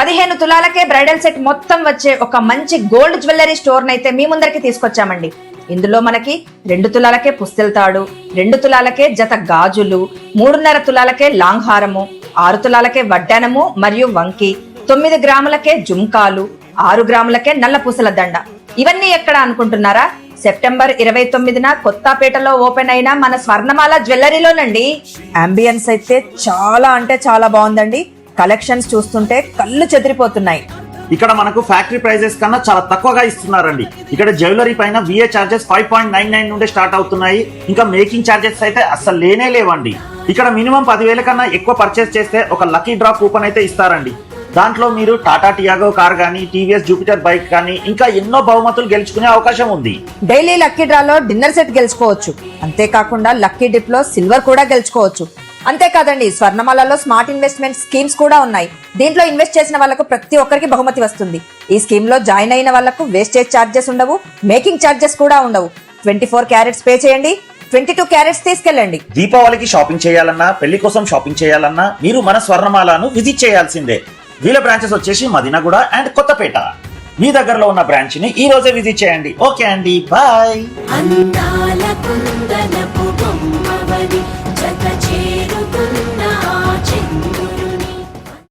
15 తులాలకే bridal set మొత్తం వచ్చే ఒక మంచి గోల్డ్ జ్యువెలరీ స్టోర్ నైతే మీ ముందరికి తీసుకొచ్చామండి. ఇందులో మనకి 2 తులాలకే పుస్తెల తాడు, 2 తులాలకే జత గాజులు, 3.5 తులాలకే లాంగ్ హారము, 6 తులాలకే వడ్డానము మరియు వంకి, 9 గ్రాములకే జుంకాలు, 6 గ్రాములకే నల్ల పూసల దండ. ఇవన్నీ ఎక్కడ అనుకుంటున్నారా? సెప్టెంబర్ 29న కొత్తపేటలో ఓపెన్ అయిన మన స్వర్ణమాల జ్యువెలరీలోనండి. అంబియన్స్ అయితే చాలా అంటే చాలా బాగుందండి. కలెక్షన్స్ చూస్తుంటే కళ్ళు చెదిరిపోతున్నాయి. ఇక్కడ మనకు ఫ్యాక్టరీ ప్రైజెస్ కన్నా చాలా తక్కువగా ఇస్తున్నారండి. ఇక్కడ జ్యువెలరీ పైన VA చార్జెస్ 5.99 నుండి స్టార్ట్ అవుతున్నాయి. ఇంకా మేకింగ్ చార్జెస్ అయితే అస్సలు లేనే లేవండి. ఇక్కడ మినిమం 10,000 కన్నా ఎక్కువ పర్చేస్ చేస్తే ఒక లక్కీ డ్రా కూపన్ అయితే ఇస్తారండి. దాంట్లో మీరు టాటా టియాగో కార్ కానీ, TVS జూపిటర్ బైక్ కానీ ఇంకా ఎన్నో బహుమతులు గెలుచుకునే అవకాశం ఉంది. డైలీ లక్కీ డ్రాలో డిన్నర్ సెట్ గెలుచుకోవచ్చు. అంతేకాకుండా లక్కీ డిప్ లో సిల్వర్ కూడా గెలుచుకోవచ్చు. అంతేకాదండి, స్వర్ణమాలలో స్మార్ట్ ఇన్వెస్ట్మెంట్ స్కీమ్స్ కూడా ఉన్నాయి. దీంట్లో ఇన్వెస్ట్ చేసిన వాళ్ళకు ప్రతి ఒక్కరికి బహుమతి వస్తుంది. ఈ స్కీమ్ లో జాయిన్ అయిన వాళ్ళకు వేస్టేజ్ చార్జెస్ ఉండవు, మేకింగ్ చార్జెస్ కూడా ఉండవు. 24 క్యారెట్స్ పే చేయండి, 22 క్యారెట్స్ తీసుకెళ్ళండి. దీపావళికి షాపింగ్ చేయాలన్నా, పెళ్లి కోసం షాపింగ్ చేయాలన్నా మీరు మన స్వర్ణమాలను విజిట్ చేయాల్సిందే. వీళ్ళ బ్రాంచెస్ వచ్చేసి మదీనాగూడ అండ్ కొత్తపేట. మీ దగ్గరలో ఉన్న బ్రాంచ్ ని ఈ రోజే విజిట్ చేయండి. ఓకే అండి, బాయ్.